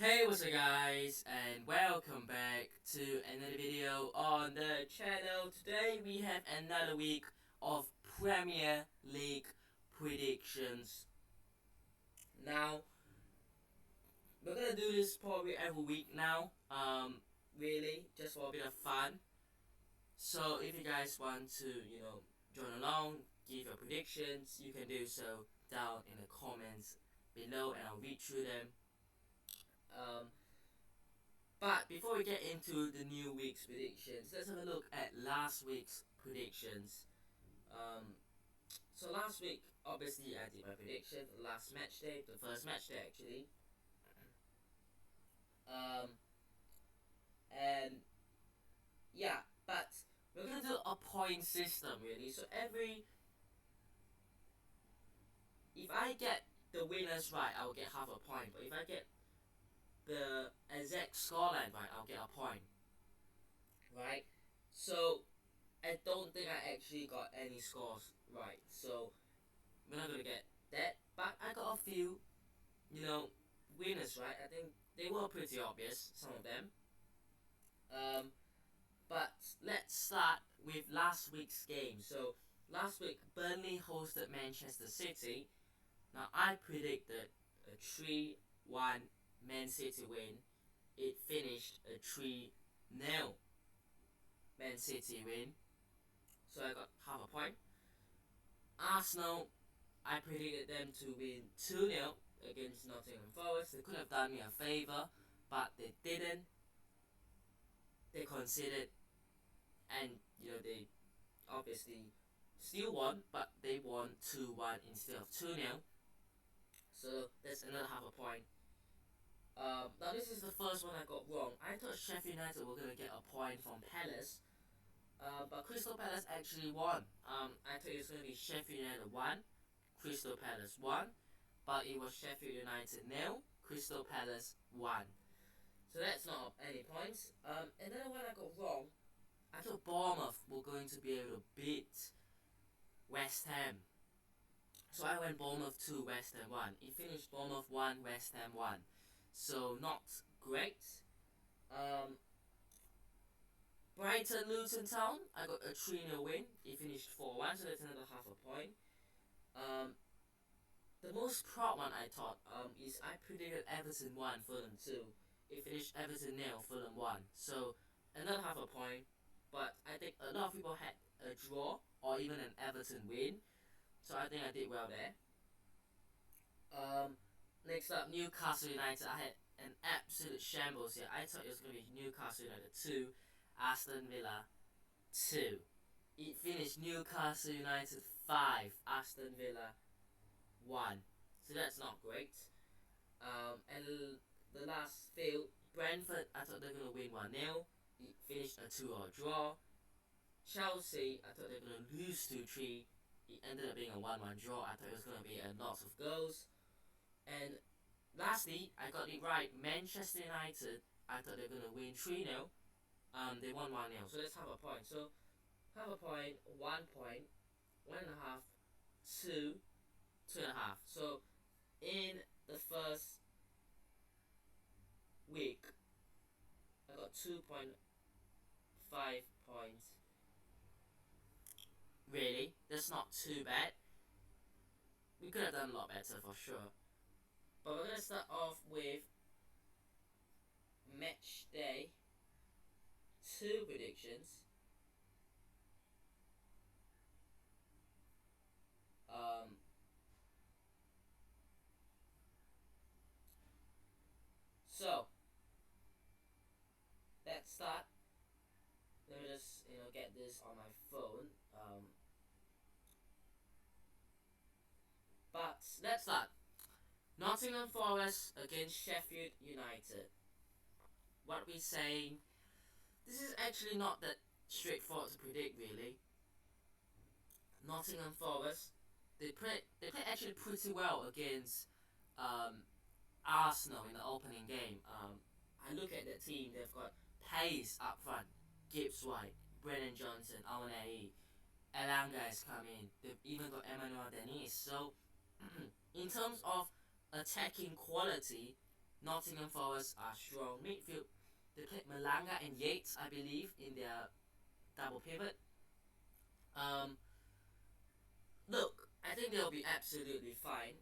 Hey, what's up guys, and welcome back to another video on the channel. Today we have another week of Premier League predictions. Now, we're gonna do this probably every week now, really, just for a bit of fun. So if you guys want to, join along, give your predictions, you can do so down in the comments below and I'll read through them. But before we get into the new week's predictions, let's have a look at last week's predictions. Um, so last week, obviously, I did my prediction for the last match day, the first match day actually. Um, and yeah, but we're gonna do a point system really. So if I get the winners right, I'll get half a point. But if I get the exact scoreline right, I'll get a point. Right? So I don't think I actually got any scores right. So we're not gonna get that. But I got a few, winners, right? I think they were pretty obvious, some of them. But let's start with last week's game. So last week, Burnley hosted Manchester City. Now I predicted a 3-1 Man City win. It finished a 3-0 Man City win. So I got half a point. Arsenal, I predicted them to win 2-0 against Nottingham Forest. They could have done me a favour, but they didn't. They conceded, and they obviously still won, but they won 2-1 instead of 2-0. So that's another half a point. Now this is the first one I got wrong. I thought Sheffield United were gonna get a point from Palace, but Crystal Palace actually won. I thought it was gonna be Sheffield United 1, Crystal Palace 1, but it was Sheffield United 0, Crystal Palace 1. So that's not any points. Another one I got wrong. I thought Bournemouth were going to be able to beat West Ham. So I went Bournemouth 2, West Ham 1. It finished Bournemouth 1, West Ham 1. So not great. Brighton Luton Town, I got a 3-0 win. It finished 4-1, so that's another half a point. The most proud one I thought is I predicted Everton 1, Fulham 2. It finished Everton 0, Fulham 1. So another half a point. But I think a lot of people had a draw or even an Everton win. So I think I did well there. Next up, Newcastle United. I had an absolute shambles here. I thought it was going to be Newcastle United 2, Aston Villa 2. It finished Newcastle United 5, Aston Villa 1. So that's not great. And the last field, Brentford, I thought they were going to win 1-0. It finished a 2-2 draw. Chelsea, I thought they were going to lose 2-3. It ended up being a 1-1 draw. I thought it was going to be a lot of goals. And lastly, I got it right. Manchester United, I thought they were going to win 3-0. They won 1-0. So that's half a point. So half a point, 1 point, 1.5, 2, 2.5. So in the first week, I got 2.5 points. Really, that's not too bad. We could have done a lot better for sure. But we're gonna start off with match day 2 predictions. So let's start. Let me just get this on my phone. But let's start. Nottingham Forest against Sheffield United. What we saying? This is actually not that straightforward to predict, really. Nottingham Forest, they play actually pretty well against Arsenal in the opening game. I look at the team; they've got pace up front. Gibbs White, Brennan Johnson, Awanei, Elanga has come in. They've even got Emmanuel Dennis. So, in terms of attacking quality, Nottingham Forest are strong midfield. They played Malanga and Yates, I believe, in their double pivot. Um, Look, I think they'll be absolutely fine.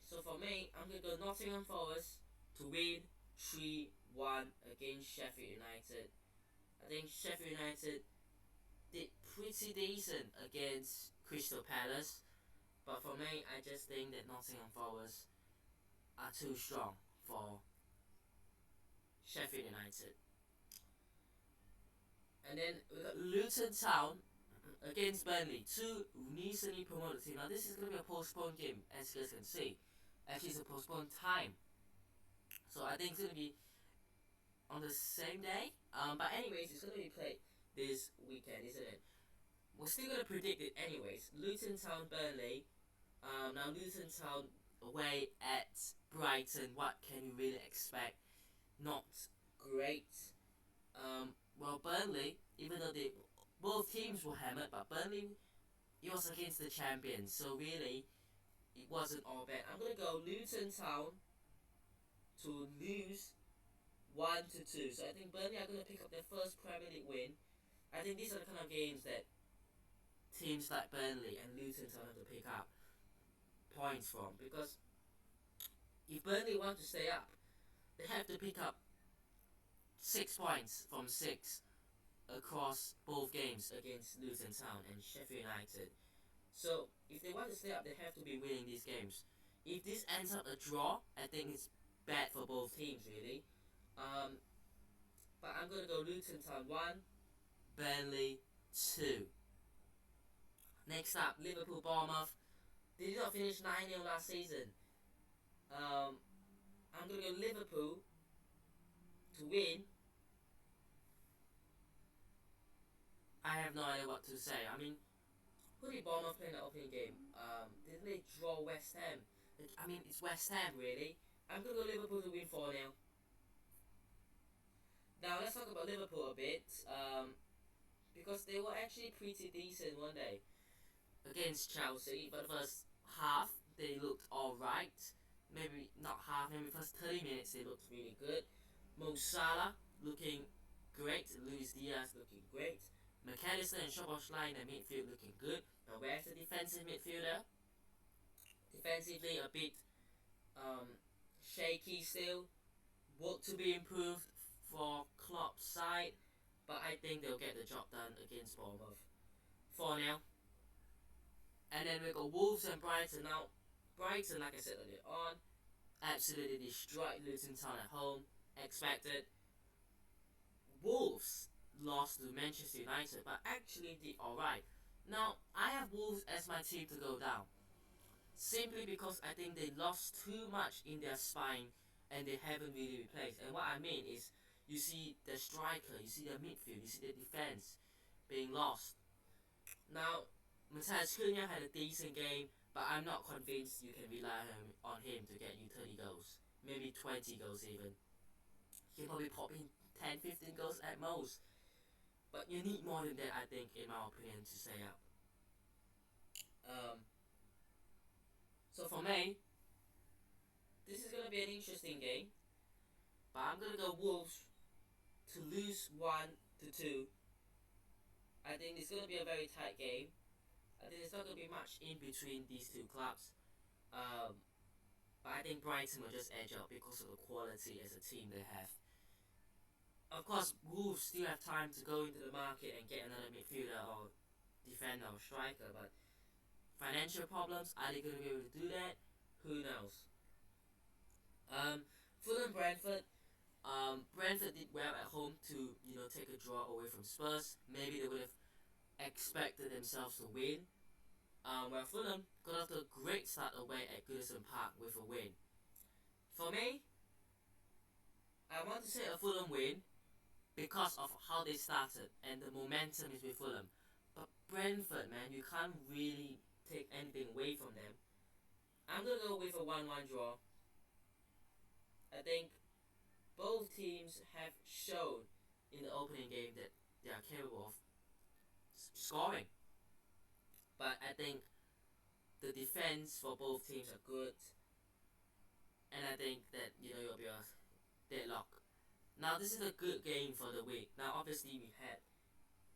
So for me, I'm gonna go Nottingham Forest to win 3-1 against Sheffield United. I think Sheffield United did pretty decent against Crystal Palace, but for me, I just think that Nottingham Forest are too strong for Sheffield United. And then we got Luton Town against Burnley, two recently promoted teams. Now this is going to be a postponed game, as you guys can see. Actually, it's a postponed time, so I think it's going to be on the same day. But anyways, it's going to be played this weekend, isn't it? We're still going to predict it anyways. Luton Town, Burnley. Now Luton Town away at Brighton. What can you really expect? Not great. Well, Burnley, even though both teams were hammered, but Burnley, it was against the champions, so really it wasn't all bad. I'm gonna go Luton Town to lose 1-2. So I think Burnley are gonna pick up their first Premier League win. I think these are the kind of games that teams like Burnley and Luton Town have to pick up points from, because if Burnley want to stay up, they have to pick up 6 points from 6 across both games against Luton Town and Sheffield United. So if they want to stay up, they have to be winning these games. If this ends up a draw, I think it's bad for both teams really. But I'm gonna go Luton Town 1, Burnley 2. Next up, Liverpool Bournemouth. They did not finish 9-0 last season. I'm gonna go Liverpool to win. I have no idea what to say. I mean, who did Bournemouth play in the opening game? Didn't they draw West Ham? I mean, it's West Ham, really. I'm going to go Liverpool to win 4-0. Now, let's talk about Liverpool a bit. Because they were actually pretty decent one day against Chelsea. But the first half, they looked alright. Maybe not half, maybe first 30 minutes they looked really good. Mo Salah looking great. Luis Diaz looking great. McAllister and Szoboszlai in the midfield looking good. Now where's the defensive midfielder? Defensively a bit shaky still. Work to be improved for Klopp's side, but I think they'll get the job done against Bournemouth. 4-0. And then we got Wolves and Brighton. Now Brighton, like I said earlier on, absolutely destroyed Luton Town at home. Expected. Wolves lost to Manchester United, but actually did alright. Now, I have Wolves as my team to go down, simply because I think they lost too much in their spine and they haven't really replaced. And what I mean is, you see the striker, you see the midfield, you see the defense being lost. Now, Matthias Cunha had a decent game, but I'm not convinced you can rely on him to get you 30 goals, maybe 20 goals even. He can probably pop in 10-15 goals at most. But you need more than that, I think, in my opinion, to stay up. So for me, this is going to be an interesting game. But I'm going to go Wolves to lose 1-2. I think it's going to be a very tight game. I think there's not going to be much in between these two clubs. But I think Brighton will just edge out because of the quality as a team they have. Of course, Wolves still have time to go into the market and get another midfielder or defender or striker, but financial problems, are they going to be able to do that? Who knows? Fulham Brentford. Brentford did well at home to take a draw away from Spurs. Maybe they would have expected themselves to win. Where Fulham got off to a great start away at Goodison Park with a win. For me, I want to say a Fulham win because of how they started and the momentum is with Fulham. But Brentford, man, you can't really take anything away from them. I'm going to go with a 1-1 draw. I think both teams have shown in the opening game that they are capable of scoring. But I think the defense for both teams are good. and I think that it'll be a deadlock. Now this is a good game for the week. Now obviously we had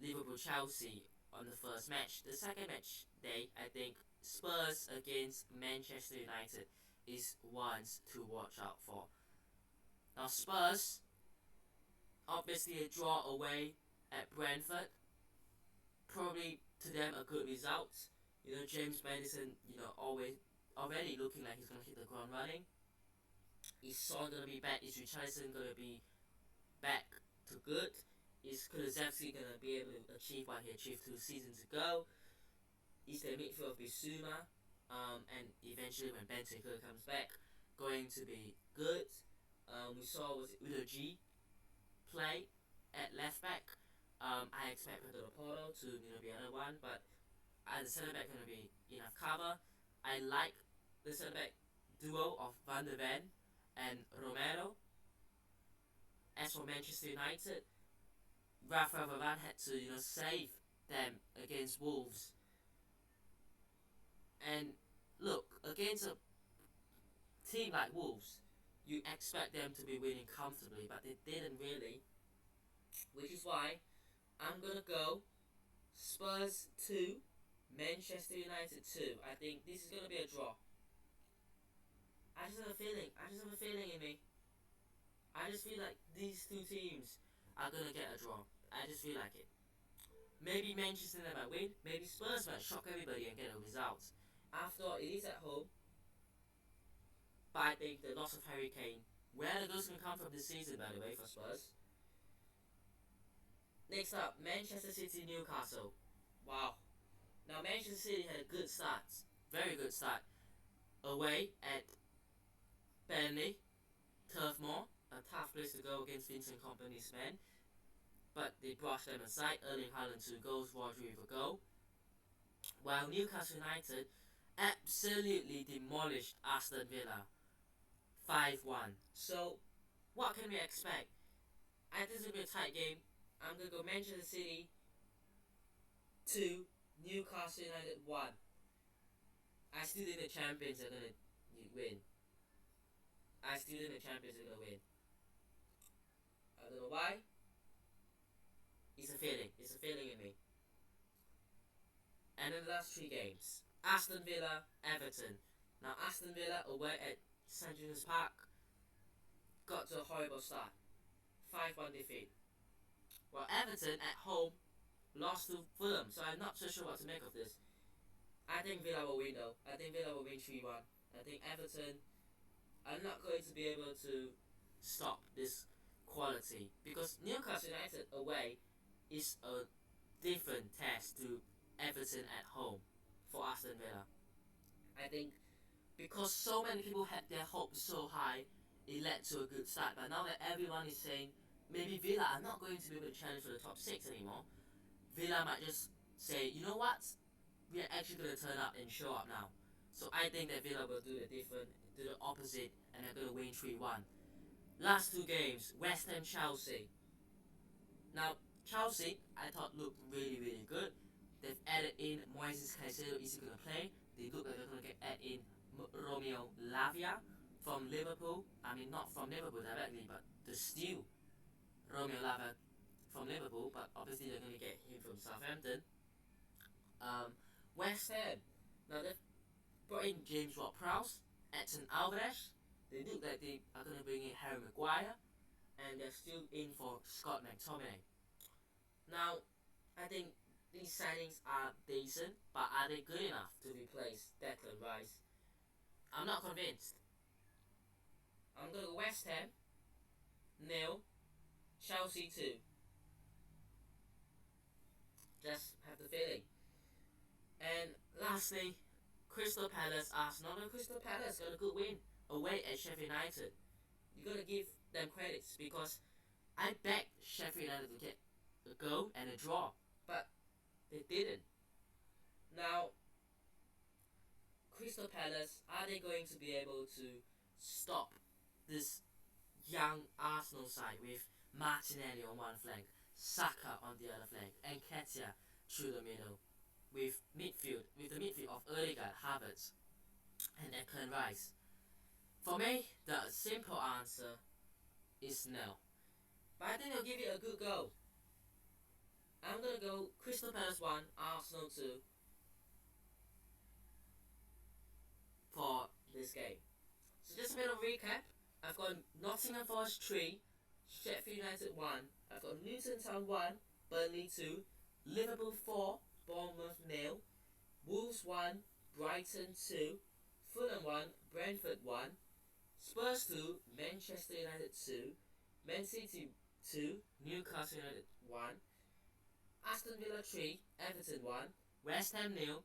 Liverpool Chelsea on the first match. The second match day, I think Spurs against Manchester United is ones to watch out for. Now Spurs, obviously a draw away at Brentford, probably to them a good result. James Maddison, already looking like he's gonna hit the ground running. Is Son gonna be back? Is Richarlison gonna be back to good? Is Kulusevski gonna be able to achieve what he achieved 2 seasons ago? Is the midfield of Bissouma, and eventually when Benteke comes back, going to be good? We saw was Udo G play at left back. I expect Pedro Porto to be another one, but the centre back gonna be enough cover. I like the centre back duo of Van der Ven and Romero. As for Manchester United, Rafael Varane had to save them against Wolves. And look, against a team like Wolves, you expect them to be winning comfortably, but they didn't really. Which is why I'm gonna go Spurs 2, Manchester United 2. I think this is gonna be a draw. I just have a feeling in me. I just feel like these two teams are gonna get a draw. I just feel like it. Maybe Manchester United might win. Maybe Spurs might shock everybody and get a result. After all, it is at home. But I think the loss of Harry Kane, where the goals can come from this season, by the way, for Spurs. Next up, Manchester City Newcastle. Wow. Now Manchester City had a good start, very good start. Away at Burnley, Turf Moor, a tough place to go against Vincent Kompany's men. But they brushed them aside. Erling Haaland 2 goals, Rodri with a goal. While Newcastle United absolutely demolished Aston Villa 5-1. So, what can we expect? I think this will be a tight game. I'm going to go Manchester City 2, Newcastle United 1. I still think the champions are going to win. I don't know why. It's a feeling in me. And then the last 3 games. Aston Villa, Everton. Now Aston Villa away at St James's Park got to a horrible start. 5-1 defeat. While Everton at home lost to Fulham, so I'm not so sure what to make of this. I think Villa will win though. I think Villa will win 3-1. I think Everton are not going to be able to stop this quality, because Newcastle United away is a different test to Everton at home for Aston Villa. I think because so many people had their hopes so high, it led to a good start. But now that everyone is saying maybe Villa are not going to be able to challenge for the top 6 anymore, Villa might just say, you know what, we are actually going to turn up and show up now. So I think that Villa will do the opposite, and they're going to win 3-1. Last 2 games, West Ham Chelsea. Now Chelsea, I thought looked really, really good. They've added in Moises Caicedo. Is he going to play? They look like they're going to add in Romeo Lavia from Liverpool. I mean, not from Liverpool directly, but the steal Romeo Lavia from Liverpool. But obviously they're going to get him from Southampton. West Ham. Now they've brought in James Ward-Prowse, Edson Alvarez. They look like they are going to bring in Harry Maguire, and they're still in for Scott McTominay. Now, I think these signings are decent, but are they good enough to replace Declan Rice? I'm not convinced. I'm going to go West Ham 0, Chelsea 2. Just have the feeling. And lastly, Crystal Palace Arsenal. Now Crystal Palace got a good win away at Sheffield United. You got to give them credits, because I backed Sheffield United to get a goal and a draw, but they didn't. Now, Crystal Palace, are they going to be able to stop this young Arsenal side with Martinelli on one flank, Saka on the other flank, and Nketiah through the middle, with the midfield of Odegaard, Havertz, and Declan Rice? For me, the simple answer is no. But I think I'll give it a good go. I'm gonna go Crystal Palace 1, Arsenal 2 for this game. So just a bit of recap. I've got Nottingham Forest 3, Sheffield United 1. I've got Luton Town 1, Burnley 2, Liverpool 4, Bournemouth 0, Wolves 1, Brighton 2, Fulham 1, Brentford 1, Spurs 2, Manchester United 2, Man City 2, Newcastle United 1, Aston Villa 3, Everton 1, West Ham 0,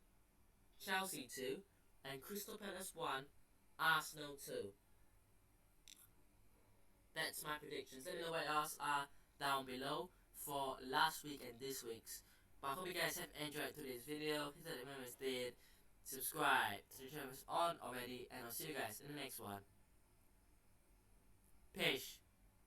Chelsea 2, and Crystal Palace 1, Arsenal 2. That's my predictions. Let me know what else are down below for last week and this week's. But I hope you guys have enjoyed today's video. Hit that remember did. Subscribe to the channel if it's on already, and I'll see you guys in the next one. Peace.